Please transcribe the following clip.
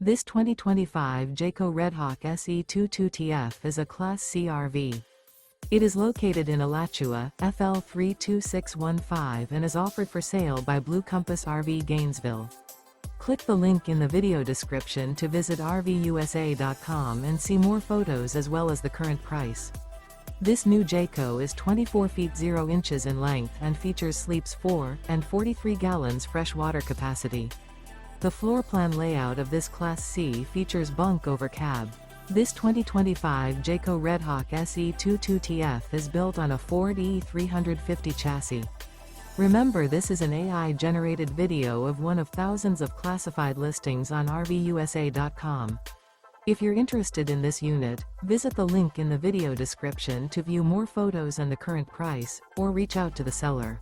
This 2025 Jayco Redhawk SE 22TF is a Class C RV. It is located in Alachua, FL 32615 and is offered for sale by Blue Compass RV Gainesville. Click the link in the video description to visit RVUSA.com and see more photos as well as the current price. This new Jayco is 24 feet 0 inches in length and features sleeps 4 and 43 gallons fresh water capacity. The floor plan layout of this Class C features bunk over cab. This 2025 Jayco Redhawk SE 22TF is built on a Ford E350 chassis. Remember, this is an AI-generated video of one of thousands of classified listings on RVUSA.com. If you're interested in this unit, visit the link in the video description to view more photos and the current price, or reach out to the seller.